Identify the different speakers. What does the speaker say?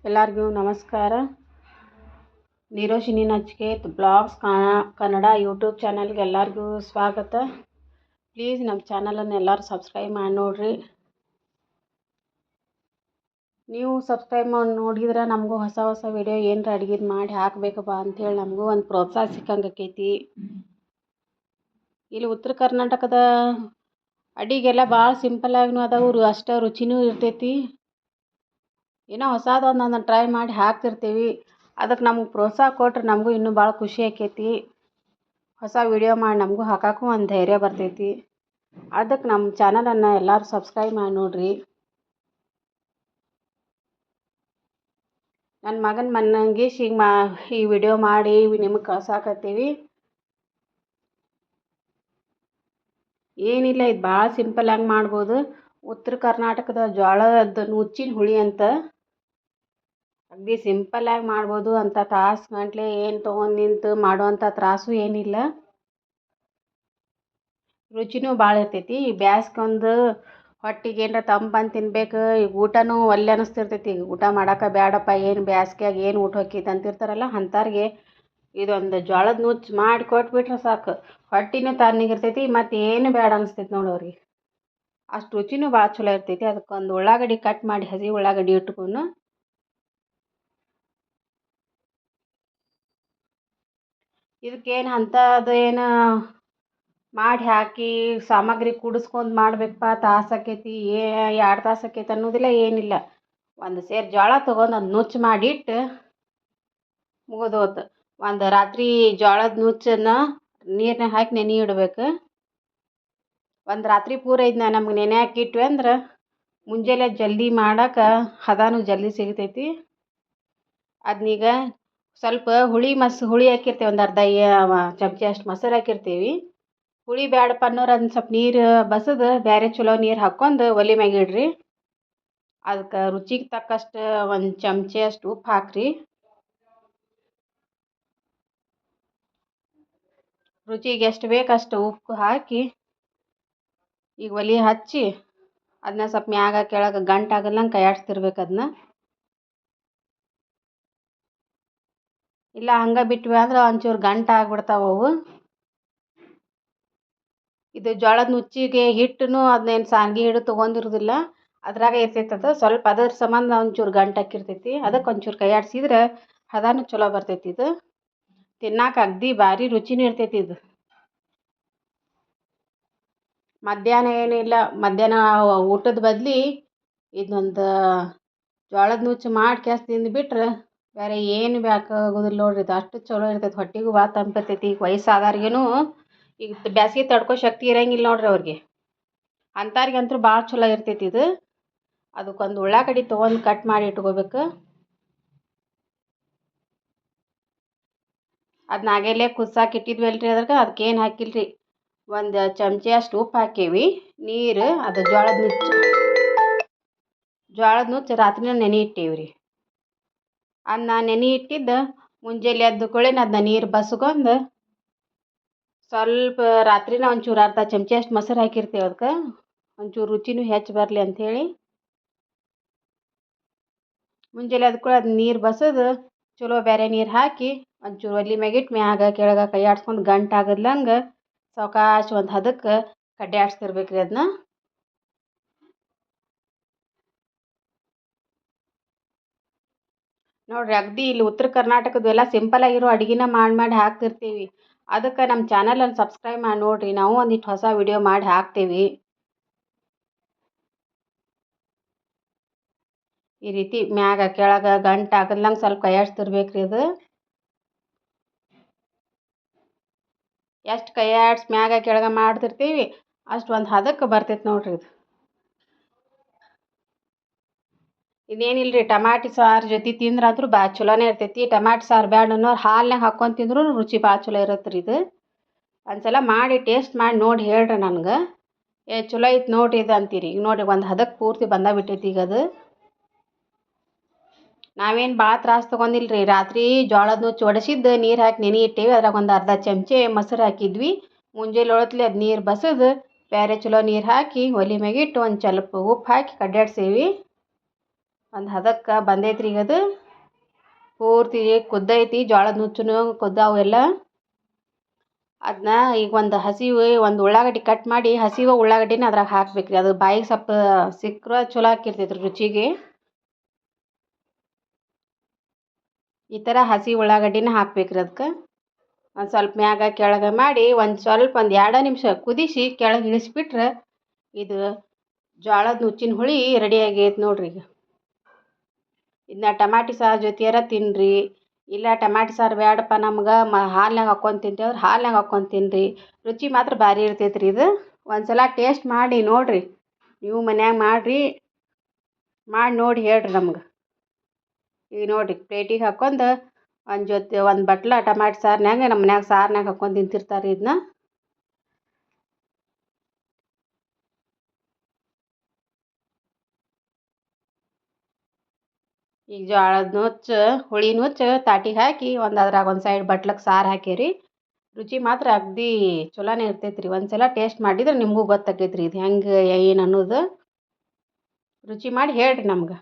Speaker 1: ಎಲ್ಲರಿಗೂ ನಮಸ್ಕಾರ. ನೀರೋಶಿನಿ Nachiket blogs Kannada YouTube ಚಾನಲ್ಗೆ ಎಲ್ಲರಿಗೂ ಸ್ವಾಗತ. ಪ್ಲೀಸ್ ನಮ್ಮ ಚಾನಲನ್ನು ಎಲ್ಲರೂ ಸಬ್ಸ್ಕ್ರೈಬ್ ಮಾಡಿ ನೋಡಿರಿ. ನೀವು ಸಬ್ಸ್ಕ್ರೈಬ್ ಮಾಡಿ ನೋಡಿದ್ರೆ ನಮಗೂ ಹೊಸ ಹೊಸ ವಿಡಿಯೋ ಏನರ ಅಡುಗೆದು ಮಾಡಿ ಹಾಕಬೇಕಪ್ಪ ಅಂಥೇಳಿ ನಮಗೂ ಒಂದು ಪ್ರೋತ್ಸಾಹ ಸಿಕ್ಕಂಗೆ ಆಕೈತಿ. ಇಲ್ಲಿ ಉತ್ತರ ಕರ್ನಾಟಕದ ಅಡುಗೆಲ್ಲ ಭಾಳ ಸಿಂಪಲ್ಲಾಗಿನೂ ಅದಾವು, ಅಷ್ಟೇ ರುಚಿನೂ ಇರ್ತೈತಿ. ಏನೋ ಹೊಸದು ಒಂದೊಂದು ಟ್ರೈ ಮಾಡಿ ಹಾಕ್ತಿರ್ತೀವಿ. ಅದಕ್ಕೆ ನಮಗೆ ಪ್ರೋತ್ಸಾಹ ಕೊಟ್ರೆ ನಮಗೂ ಇನ್ನೂ ಭಾಳ ಖುಷಿ ಆಕೈತಿ. ಹೊಸ ವಿಡಿಯೋ ಮಾಡಿ ನಮಗೂ ಹಾಕೋಕ್ಕೂ ಒಂದು ಧೈರ್ಯ ಬರ್ತೈತಿ. ಅದಕ್ಕೆ ನಮ್ಮ ಚಾನಲನ್ನು ಎಲ್ಲರೂ ಸಬ್ಸ್ಕ್ರೈಬ್ ಮಾಡಿ ನೋಡಿರಿ. ನನ್ನ ಮಗನ ಮನ್ನಂಗೀಶ್ ಈಗ ಈ ವಿಡಿಯೋ ಮಾಡಿ ನಿಮಗೆ ಕಳ್ಸಾಕತ್ತೀವಿ. ಏನಿಲ್ಲ, ಇದು ಭಾಳ ಸಿಂಪಲ್ಲಾಗಿ ಮಾಡ್ಬೋದು. ಉತ್ತರ ಕರ್ನಾಟಕದ ಜೋಳದ ನುಚ್ಚಿನ ಹುಳಿ ಅಂತ ಅಗದಿ ಸಿಂಪಲ್ಲಾಗಿ ಮಾಡ್ಬೋದು. ಅಂತ ತಾಸು ಗಂಟ್ಲೆ ಏನು ತೊಗೊಂಡು ನಿಂತು ಮಾಡುವಂಥ ತ್ರಾಸು ಏನಿಲ್ಲ. ರುಚಿನೂ ಭಾಳ ಇರ್ತೈತಿ. ಈ ಬ್ಯಾಸ್ಗೊಂದು ಹೊಟ್ಟಿಗೆ ಏನರ ತಂಪಂದು ತಿನ್ಬೇಕು, ಈಗ ಊಟನೂ ಒಲ್ಲೆ ಅನ್ನಿಸ್ತಿರ್ತೈತಿ. ಈಗ ಊಟ ಮಾಡೋಕೆ ಬೇಡಪ್ಪ, ಏನು ಬ್ಯಾಸ್ಗ್ಯಾಗ ಏನು ಊಟ ಹೊಕ್ಕೈತೆ ಅಂತಿರ್ತಾರಲ್ಲ ಅಂಥವ್ರಿಗೆ ಇದೊಂದು ಜೋಳದ ನುಚ್ಚು ಮಾಡಿ ಕೊಟ್ಬಿಟ್ರೆ ಸಾಕು. ಹೊಟ್ಟಿನೂ ತಣ್ಣಗಿರ್ತೈತಿ, ಮತ್ತು ಏನು ಬೇಡ ಅನಿಸ್ತೈತಿ ನೋಡಿ ಅವ್ರಿಗೆ. ಅಷ್ಟು ರುಚಿನೂ ಭಾಳ ಚಲೋ ಇರ್ತೈತಿ. ಅದಕ್ಕೊಂದು ಉಳ್ಳಾಗಡ್ಡಿ ಕಟ್ ಮಾಡಿ, ಹಸಿ ಉಳ್ಳಾಗಡ್ಡಿ ಇಟ್ಕೊಂಡು ಇದಕ್ಕೇನು ಅಂಥದ್ದು ಏನು ಮಾಡಿ ಹಾಕಿ ಸಾಮಗ್ರಿ ಕೂಡಿಸ್ಕೊಂಡು ಮಾಡಬೇಕಪ್ಪ ತಾಸು ಎರಡು ತಾಸು ಆಕೈತಿ ಅನ್ನೋದಿಲ್ಲ, ಏನಿಲ್ಲ. ಒಂದು ಸೇರು ಜೋಳ ತೊಗೊಂಡು ಒಂದು ನುಚ್ಚು ಮಾಡಿಟ್ಟು ಮುಗಿದೋತು. ಒಂದು ರಾತ್ರಿ ಜೋಳದ ನುಚ್ಚನ್ನು ನೀರನ್ನ ಹಾಕಿ ನೆನೆ ಇಡಬೇಕು. ಒಂದು ರಾತ್ರಿ ಪೂರ ಇದನ್ನ ನಮ್ಗೆ ನೆನೆ ಹಾಕಿಟ್ವಿ ಅಂದ್ರೆ ಮುಂಜಾನೆ ಜಲ್ದಿ ಮಾಡೋಕೆ ಹದನೂ ಜಲ್ದಿ ಸಿಗ್ತೈತಿ. ಅದನ್ನೀಗ ಸ್ವಲ್ಪ ಹುಳಿ ಹಾಕಿರ್ತೀವಿ, ಒಂದು ಅರ್ಧ ಚಮಚ ಅಷ್ಟು ಮೊಸರು ಹಾಕಿರ್ತೀವಿ. ಹುಳಿ ಬೇಡಪ್ಪ ಅನ್ನೋರು ಅದನ್ನ ಸ್ವಲ್ಪ ನೀರು ಬಸದು ಬೇರೆ ಚಲೋ ನೀರು ಹಾಕ್ಕೊಂಡು ಒಲೆ ಮ್ಯಾಗ ಇಡ್ರಿ. ಅದಕ್ಕೆ ರುಚಿಗೆ ತಕ್ಕಷ್ಟು ಒಂದು ಚಮಚ ಅಷ್ಟು ಉಪ್ಪು ಹಾಕ್ರಿ. ರುಚಿಗೆ ಎಷ್ಟು ಬೇಕಷ್ಟು ಉಪ್ಪು ಹಾಕಿ ಈಗ ಒಲೆ ಹಚ್ಚಿ ಅದನ್ನ ಸ್ವಲ್ಪ ಮ್ಯಾಗ ಕೆಳಗೆ ಗಂಟಾಗಲ್ಲಂಗೆ ಕೈಯಾಡಿಸ್ತಿರ್ಬೇಕು. ಅದನ್ನ ಇಲ್ಲ ಹಂಗೆ ಬಿಟ್ವಿ ಅಂದ್ರೆ ಒಂಚೂರು ಗಂಟು ಆಗ್ಬಿಡ್ತಾವೆ ಅವು. ಇದು ಜೋಳದ ನುಚ್ಚಿಗೆ ಹಿಟ್ಟನ್ನು ಅದನ್ನೇನು ಸಾನ್ಗಿ ಹಿಡು ತೊಗೊಂಡಿರೋದಿಲ್ಲ, ಅದ್ರಾಗ ಇರ್ತೈತದ ಸ್ವಲ್ಪ. ಅದ್ರ ಸಂಬಂಧ ಒಂಚೂರು ಗಂಟು ಹಾಕಿರ್ತೈತಿ. ಅದಕ್ಕೆ ಒಂಚೂರು ಕೈಯಾಡಿಸಿದ್ರೆ ಹದನೂ ಚಲೋ ಬರ್ತೈತಿ. ಇದು ತಿನ್ನಕ್ಕೆ ಅಗದಿ ಭಾರಿ ರುಚಿನೂ ಇರ್ತೈತಿ. ಇದು ಮಧ್ಯಾಹ್ನ ಏನಿಲ್ಲ, ಮಧ್ಯಾಹ್ನ ಊಟದ ಬದ್ಲಿ ಇದೊಂದು ಜೋಳದ ನುಚ್ಚು ಮಾಡಿ ಕ್ಯಾಸ್ ತಿಂದುಬಿಟ್ರೆ ಬೇರೆ ಏನು ಬೇಕಾಗೋದಿಲ್ಲ ನೋಡ್ರಿ. ಇದು ಅಷ್ಟು ಚಲೋ ಇರ್ತೈತಿ, ಹೊಟ್ಟೆಗೂ ಭಾಳ ತಂಪಿರ್ತೈತಿ. ಈಗ ವಯಸ್ಸಾದವ್ರಿಗೇನು ಈಗ ಬ್ಯಾಸಿಗೆ ತಡ್ಕೋ ಶಕ್ತಿ ಇರಂಗಿಲ್ಲ ನೋಡ್ರಿ ಅವ್ರಿಗೆ, ಅಂಥವ್ರಿಗಂತೂ ಭಾಳ ಚಲೋ ಇರ್ತೈತಿ ಇದು. ಅದಕ್ಕೊಂದು ಉಳ್ಳಾಗಡ್ಡಿ ತೊಗೊಂಡು ಕಟ್ ಮಾಡಿ ಇಟ್ಕೋಬೇಕು. ಅದನ್ನ ಆಗಲೇ ಕುದ್ಸಾಕೆ ಇಟ್ಟಿದ್ವಲ್ರಿ, ಅದಕ್ಕೇನು ಹಾಕಿಲ್ರಿ. ಒಂದು ಚಮಚ ಅಷ್ಟು ಉಪ್ಪು ಹಾಕೀವಿ. ನೀರು ಅದು ಜೋಳದ ನುಚ್ಚು ರಾತ್ರಿನ ನೆನೆ ಇಟ್ಟೀವ್ರಿ. ಅದನ್ನ ನೆನೆ ಇಟ್ಟಿದ್ದು ಮುಂಜಾನೆ ಎದ್ದು ಕೂಡಲೇ ಅದನ್ನ ನೀರು ಬಸ್ಕೊಂಡು ಸ್ವಲ್ಪ ರಾತ್ರಿನ ಒಂಚೂರು ಅರ್ಧ ಚಮಚ ಅಷ್ಟು ಮೊಸರು ಹಾಕಿರ್ತೀವಿ. ಅದಕ್ಕೆ ಒಂಚೂರು ರುಚಿನೂ ಹೆಚ್ಚು ಬರಲಿ ಅಂಥೇಳಿ ಮುಂಜಾನೆ ಎದ್ದು ಕೂಡ ಅದನ್ನ ನೀರು ಬಸದು ಚಲೋ ಬೇರೆ ನೀರು ಹಾಕಿ ಒಂಚೂರು ಒಲೆ ಮ್ಯಾಗಿಟ್ಟು ಮ್ಯಾಗ ಕೆಳಗೆ ಕೈ ಆಡ್ಸ್ಕೊಂಡು ಗಂಟು ಆಗದ್ಲಂಗೆ ಸಾವಕಾಶ ಒಂದು ಹದಕ್ಕೆ ಕಡ್ಡಿ ಆಡಿಸ್ತಿರ್ಬೇಕ್ರಿ. ಅದನ್ನ ನೋಡ್ರಿ, ಅಗದಿ ಇಲ್ಲಿ ಉತ್ತರ ಕರ್ನಾಟಕದ ಎಲ್ಲ ಸಿಂಪಲ್ ಆಗಿರೋ ಅಡುಗೆನ ಮಾಡಿ ಹಾಕ್ತಿರ್ತೀವಿ. ಅದಕ್ಕೆ ನಮ್ಮ ಚಾನಲನ್ನು ಸಬ್ಸ್ಕ್ರೈಬ್ ಮಾಡಿ ನೋಡಿರಿ. ನಾವು ಒಂದಿಷ್ಟು ಹೊಸ ವಿಡಿಯೋ ಮಾಡಿ ಹಾಕ್ತೀವಿ. ಈ ರೀತಿ ಮ್ಯಾಗ ಕೆಳಗೆ ಗಂಟು ಆಗಲ್ಲಂಗೆ ಸ್ವಲ್ಪ ಕೈಯಾಡಿಸ್ತಿರ್ಬೇಕ್ರಿ. ಅದು ಎಷ್ಟು ಕೈಯಾಡ್ಸಿ ಮ್ಯಾಗ ಕೆಳಗೆ ಮಾಡ್ತಿರ್ತೀವಿ ಅಷ್ಟು ಒಂದು ಹದಕ್ಕೆ ಬರ್ತೈತೆ ನೋಡ್ರಿ. ಇದು ಇದೇನಿಲ್ಲ ರೀ, ಟಮಾಟಿ ಸಾರು ಜೊತೆ ತಿಂದ್ರಾದ್ರೂ ಭಾಳ ಚಲೋನೇ ಇರ್ತೈತಿ. ಟಮಾಟಿ ಸಾರು ಬ್ಯಾಡ ಅನ್ನೋರು ಹಾಲ್ನಾಗ ಹಾಕ್ಕೊಂಡು ತಿಂದ್ರೂ ರುಚಿ ಭಾಳ ಚಲೋ ಇರುತ್ತೆ ರೀ. ಇದು ಒಂದ್ಸಲ ಮಾಡಿ ಟೇಸ್ಟ್ ಮಾಡಿ ನೋಡಿ ಹೇಳ್ರಿ ನನಗೆ, ಚಲೋ ಐತೆ ನೋಡಿರಿ ಇದು ಅಂತೀರಿ. ಈಗ ನೋಡಿರಿ, ಒಂದು ಹದಕ್ಕೆ ಪೂರ್ತಿ ಬಿಟ್ಟೈತಿ. ಈಗ ಅದು ನಾವೇನು ಭಾಳ ತ್ರಾಸು ತೊಗೊಂಡಿಲ್ಲ ರೀ. ರಾತ್ರಿ ಜೋಳದ ನುಚ್ಚು ಒಡಿಸಿದ್ದು ನೀರು ಹಾಕಿ ನೆನೆ ಇಟ್ಟೇವಿ. ಅದ್ರಾಗ ಒಂದು ಅರ್ಧ ಚಮಚ ಮೊಸರು ಹಾಕಿದ್ವಿ. ಮುಂಜಾನೆ ಒಳತ್ಲೆ ಅದು ನೀರು ಬಸದು ಬೇರೆ ಚಲೋ ನೀರು ಹಾಕಿ ಒಲೆ ಮ್ಯಾಗಿಟ್ಟು ಒಂದು ಸ್ವಲ್ಪ ಉಪ್ಪು ಹಾಕಿ ಕಡ್ಡಾಡ್ಸೇವಿ. ಒಂದು ಹದಕ್ಕೆ ಬಂದೈತ್ರಿ ಈಗ ಅದು ಪೂರ್ತಿ ಕುದ್ದೈತಿ. ಜೋಳದ ನುಚ್ಚುನು ಕುದ್ದಾವು ಎಲ್ಲ. ಅದನ್ನ ಈಗ ಒಂದು ಉಳ್ಳಾಗಡ್ಡಿ ಕಟ್ ಮಾಡಿ ಹಸಿವ ಉಳ್ಳಾಗಡ್ಡಿನ ಅದ್ರಾಗ ಹಾಕ್ಬೇಕ್ರಿ. ಅದು ಬಾಯಿಗೆ ಸ್ವಲ್ಪ ಸಿಕ್ಕರೆ ಚಲೋ ಆಕ್ಕಿರ್ತೈತ್ರಿ ರುಚಿಗೆ. ಈ ಥರ ಹಸಿ ಉಳ್ಳಾಗಡ್ಡಿನ ಹಾಕ್ಬೇಕ್ರಿ ಅದಕ್ಕೆ. ಒಂದು ಸ್ವಲ್ಪ ಮ್ಯಾಗ ಕೆಳಗೆ ಮಾಡಿ ಒಂದು 2 ನಿಮಿಷ ಕುದಿಸಿ ಕೆಳಗೆ ಇಳಿಸ್ಬಿಟ್ರೆ ಇದು ಜೋಳದ ನುಚ್ಚಿನ ಹುಳಿ ರೆಡಿ ಆಗೈತೆ ನೋಡ್ರಿ. ಈಗ ಇದನ್ನ ಟಮಾಟಿ ಸಾರು ಜೊತೆಯಾರ ತಿನ್ನಿರಿ. ಇಲ್ಲ ಟಮಾಟಿ ಸಾರು ಬೇಡಪ್ಪ ನಮ್ಗೆ ಹಾಲ್ನಾಗ ಹಾಕ್ಕೊಂಡು ತಿಂತೇವೆ ಅಂದ್ರೆ ಹಾಲ್ನಾಗ ಹಾಕ್ಕೊಂಡು ತಿನ್ನಿರಿ. ರುಚಿ ಮಾತ್ರ ಭಾರಿ ಇರ್ತೈತ್ರಿ ಇದು. ಒಂದು ಸಲ ಟೇಸ್ಟ್ ಮಾಡಿ ನೋಡಿರಿ. ನೀವು ಮನ್ಯಾಗ ಮಾಡಿ ನೋಡಿ ಹೇಳ್ರಿ ನಮ್ಗೆ. ಈಗ ನೋಡಿರಿ ಪ್ಲೇಟಿಗೆ ಹಾಕ್ಕೊಂಡು ಒಂದು ಬಟ್ಲ ಟಮಾಟಿ ಸಾರಿನಾಗ ನಮ್ಮ ಮನ್ಯಾಗ ಸಾರಿನಾಗ ಹಾಕ್ಕೊಂಡು ತಿಂತಿರ್ತಾರೆ ಇದನ್ನ. ಈಗ ಜೋಳದ ನುಚ್ಚು ಹುಳಿ ನುಚ್ಚು ತಾಟಿಗೆ ಹಾಕಿ ಅದ್ರಾಗ ಒಂದು ಸೈಡ್ ಬಟ್ಲಕ್ಕೆ ಸಾರು ಹಾಕೀರಿ. ರುಚಿ ಮಾತ್ರ ಅಗದಿ ಚಲೋನೇ ಇರ್ತೈತ್ರಿ. ಒಂದು ಸಲ ಟೇಸ್ಟ್ ಮಾಡಿದ್ರೆ ನಿಮಗೂ ಗೊತ್ತಾಕೈತ್ರಿ ಇದು ಹೆಂಗೆ ಏನು ಅನ್ನೋದು. ರುಚಿ ಮಾಡಿ ಹೇಳ್ರಿ ನಮ್ಗೆ.